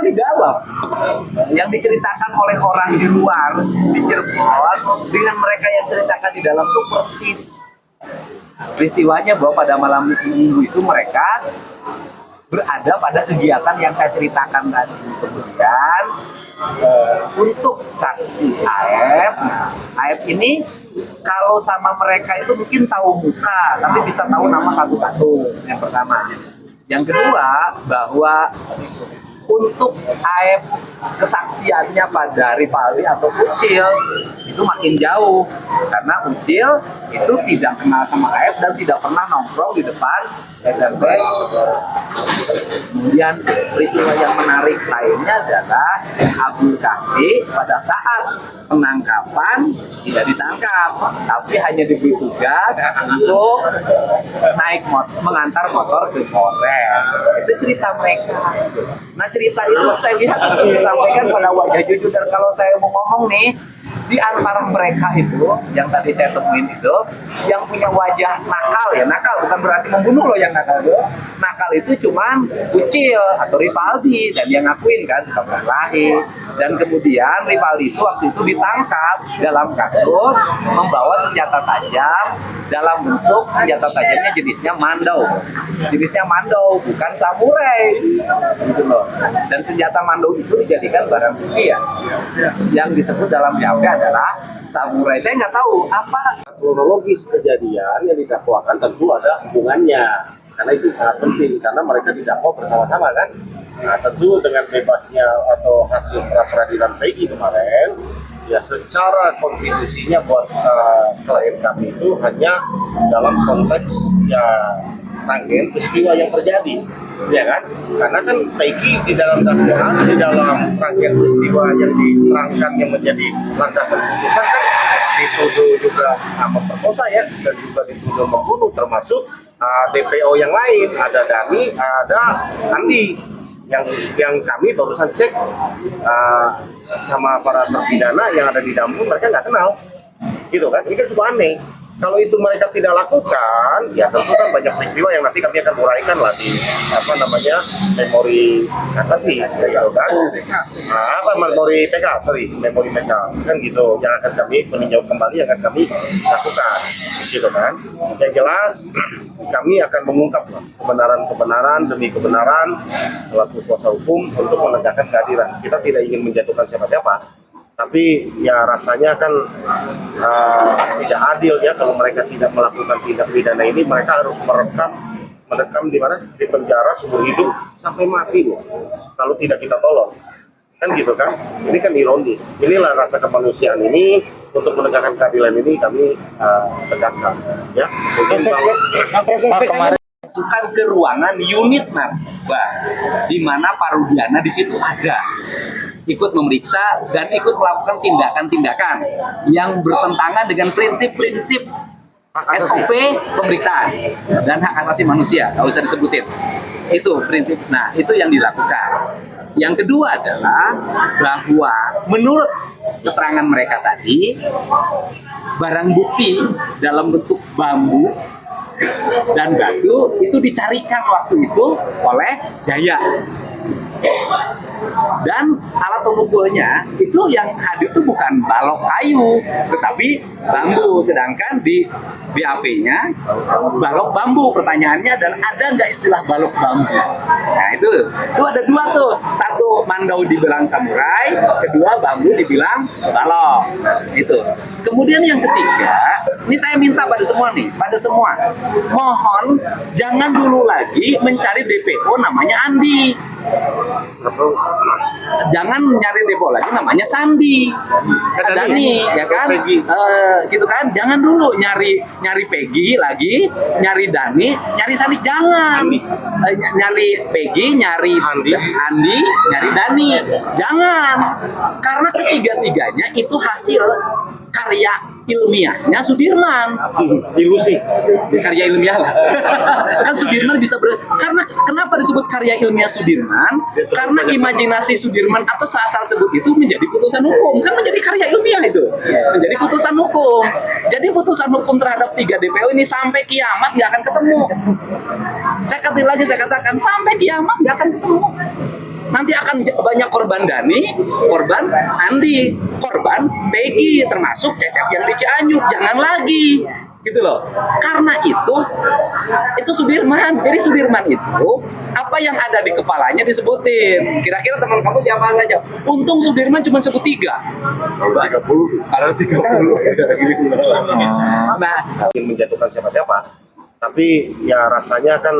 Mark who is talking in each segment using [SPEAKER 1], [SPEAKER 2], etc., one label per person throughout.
[SPEAKER 1] di dalam. Yang diceritakan oleh orang di luar di Cirebon dengan mereka yang ceritakan di dalam tuh persis. Peristiwanya bahwa pada malam minggu itu mereka berada pada kegiatan yang saya ceritakan tadi. Kemudian untuk saksi AF, AF ini kalau sama mereka itu mungkin tahu muka, tapi bisa tahu nama satu-satu. Yang pertama. Yang kedua, bahwa untuk AF kesaksiannya pada Rivaldi atau Ucil itu makin jauh, karena Ucil itu tidak kenal sama AF dan tidak pernah nongkrong di depan SMP. Kemudian peristiwa yang menarik lainnya adalah Abdul Kahfi pada saat penangkapan tidak ditangkap, tapi hanya diberi tugas untuk naik motor, mengantar motor ke Polres. Itu cerita mereka. Nah, cerita itu saya lihat disampaikan pada wajah jujur, dan kalau saya mau ngomong nih, di antara mereka itu yang tadi saya temuin itu yang punya wajah nakal, ya nakal bukan berarti membunuh loh, yang nakal itu cuman Ucil atau Rivaldi, dan yang ngakuin kan suka berkelahi. Dan kemudian Rivaldi itu waktu itu ditangkap dalam kasus membawa senjata tajam dalam bentuk senjata tajamnya jenisnya mandau. Jenisnya mandau, bukan samurai. Gitu loh. Dan senjata mandau itu dijadikan barang bukti ya. Yang disebut dalam BAP adalah samurai. Saya nggak tahu apa
[SPEAKER 2] kronologis kejadian yang didakwakan, tentu ada hubungannya. Karena itu sangat penting, karena mereka didakwa bersama-sama kan. Nah, tentu dengan bebasnya atau hasil pra-peradilan Peggy kemarin, ya secara kontribusinya buat klien kami itu hanya dalam konteks ya rangkaian peristiwa yang terjadi, ya kan? Karena kan Peggy di dalam dakwaan, di dalam rangkaian peristiwa yang diterangkan yang menjadi landasan putusan kan dituduh juga memperkosa ya, dan juga dituduh membunuh, termasuk DPO yang lain, ada Dani, ada Andi, yang kami barusan cek sama para terpidana yang ada di Damru, mereka nggak kenal, gitu kan? Ini kan sebuah aneh. Kalau itu mereka tidak lakukan, ya tentu kan banyak peristiwa yang nanti kami akan uraikan lah di memori kasasi, gitu kan? Memori PK, memori PK kan gitu, yang akan kami meninjau kembali, yang akan kami lakukan, gitu kan? Yang jelas kami akan mengungkap kebenaran demi kebenaran selaku kuasa hukum untuk menegakkan keadilan. Kita tidak ingin menjatuhkan siapa-siapa, tapi ya rasanya kan tidak adil ya kalau mereka tidak melakukan tindak pidana ini. Mereka harus mendekam di mana? Di penjara seumur hidup sampai mati loh, kalau tidak kita tolong, kan gitu kan? Ini kan ironis. Inilah rasa kemanusiaan ini, untuk menegakkan keadilan ini kami tegakkan ya.
[SPEAKER 1] kemarin masukkan ke ruangan unit narkoba di mana Pak Rudiana di situ ada, ikut memeriksa dan ikut melakukan tindakan-tindakan yang bertentangan dengan prinsip-prinsip SOP pemeriksaan dan hak asasi manusia. Nggak usah disebutin, itu prinsip. Nah, itu yang dilakukan. Yang kedua adalah bahwa menurut keterangan mereka tadi, barang bukti dalam bentuk bambu dan batu itu dicarikan waktu itu oleh Jaya, dan alat pemukulnya itu yang hadir itu bukan balok kayu tetapi bambu, sedangkan di BAP-nya balok bambu. Pertanyaannya adalah ada nggak istilah balok bambu? Nah itu ada dua tuh, satu mandau dibilang samurai, kedua bambu dibilang balok. Itu. Kemudian yang ketiga, ini saya minta pada semua mohon jangan dulu lagi mencari DPO namanya Andi. Jangan nyari DPO lagi namanya Sandi, Dani, ya kan? Gitu kan? Jangan dulu nyari Peggy lagi, nyari Dani, nyari Sandi, jangan. Nyari Peggy, nyari Andi, nyari Dani, jangan. Karena ketiga-tiganya itu hasil karya ilmiahnya Sudirman.
[SPEAKER 2] Ilusi
[SPEAKER 1] Karya ilmiah lah. Kan Sudirman bisa karena kenapa disebut karya ilmiah Sudirman? Karena imajinasi Sudirman atau asal sebut itu menjadi putusan hukum. Kan menjadi karya ilmiah itu. Menjadi putusan hukum. Jadi putusan hukum terhadap 3 DPO ini sampai kiamat nggak akan ketemu. Saya katakan sampai kiamat nggak akan ketemu. nanti akan banyak korban Dani, korban Andi, korban Peggy, termasuk Cecep yang di Cianjur. Jangan lagi, gitu loh. Karena itu Sudirman. Jadi Sudirman itu apa yang ada di kepalanya disebutin. Kira-kira teman kamu siapa saja? Untung Sudirman cuma sebut 3.
[SPEAKER 2] 30, ada 30.
[SPEAKER 1] Nah,
[SPEAKER 2] Ingin menjatuhkan siapa-siapa, tapi ya rasanya kan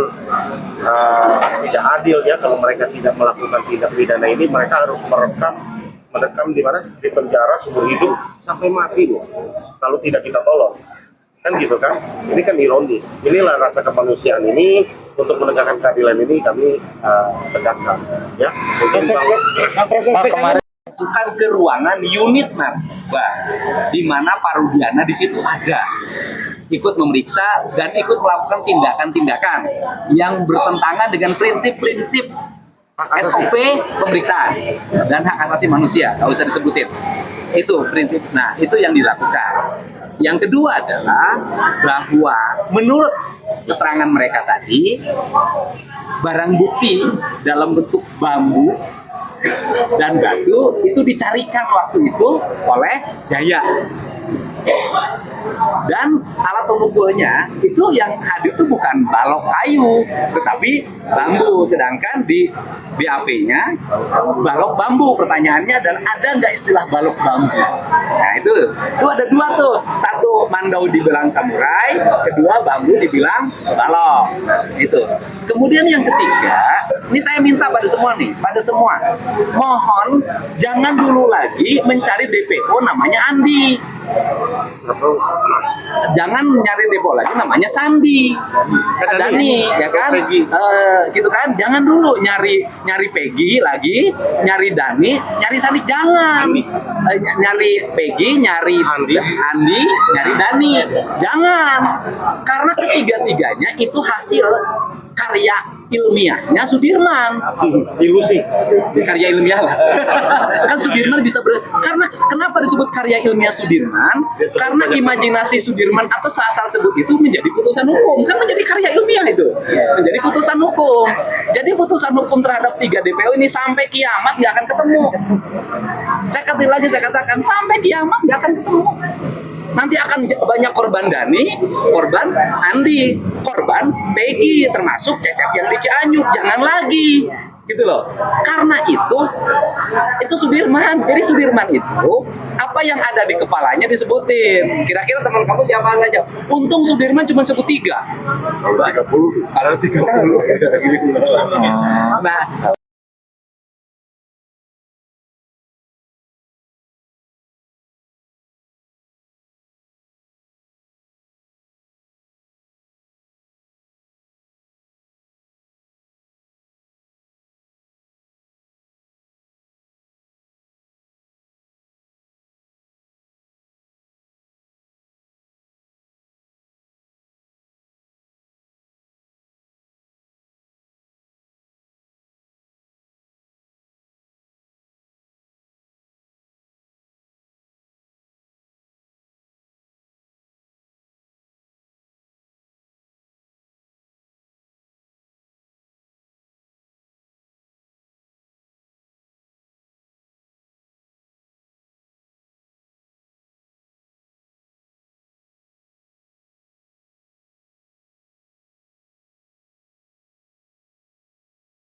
[SPEAKER 2] tidak adil ya kalau mereka tidak melakukan tindak pidana ini. Mereka harus merekam di mana, di penjara seumur hidup sampai mati loh kalau tidak kita tolong, kan gitu kan. Ini kan ironis. Inilah rasa kemanusiaan ini. Untuk menegakkan keadilan ini kami tegakkan ya. Mungkin
[SPEAKER 3] kemarin
[SPEAKER 1] masukkan ke ruangan unit narkoba di mana Parudiana di situ ada, ikut memeriksa dan ikut melakukan tindakan-tindakan yang bertentangan dengan prinsip-prinsip SOP pemeriksaan dan hak asasi manusia. Nggak usah disebutin, itu prinsip. Nah, itu yang dilakukan. Yang kedua adalah bahwa menurut keterangan mereka tadi, barang bukti dalam bentuk bambu dan batu itu dicarikan waktu itu oleh Jaya. Dan alat pemukulnya itu yang hadir itu bukan balok kayu, tetapi bambu. Sedangkan di BAP-nya balok bambu. Pertanyaannya adalah ada nggak istilah balok bambu? Nah itu ada 2 tuh. Satu mandau dibilang samurai, kedua bambu dibilang balok. Itu. Kemudian yang ketiga, ini saya minta pada semua nih, pada semua, mohon jangan dulu lagi mencari DPO namanya Andi. Jangan nyari depo lagi namanya Sandi, Dani, ya kan? Gitu kan? Jangan dulu nyari Peggy lagi, nyari Dani, nyari Sandi, jangan. Nyari Peggy, nyari Andi, nyari Dani, jangan. Karena ketiga-tiganya itu hasil karya ilmiahnya Sudirman.
[SPEAKER 2] ilusi.
[SPEAKER 1] Karya ilmiah lah. Kan Sudirman bisa karena kenapa disebut karya ilmiah Sudirman? Karena imajinasi Sudirman atau asal sebut itu menjadi putusan hukum. Kan menjadi karya ilmiah itu. Menjadi putusan hukum. Jadi putusan hukum terhadap 3 DPO ini sampai kiamat nggak akan ketemu. Saya katakan sampai kiamat nggak akan ketemu. Nanti akan banyak korban Dani, korban Andi, korban Peggy, termasuk Cecep yang di Cianjur. Jangan lagi, gitu loh. Karena itu Sudirman. Jadi Sudirman itu apa yang ada di kepalanya disebutin. Kira-kira teman kamu siapa saja? Untung Sudirman cuma sebut 3.
[SPEAKER 2] 30, ada 30.
[SPEAKER 1] Nah,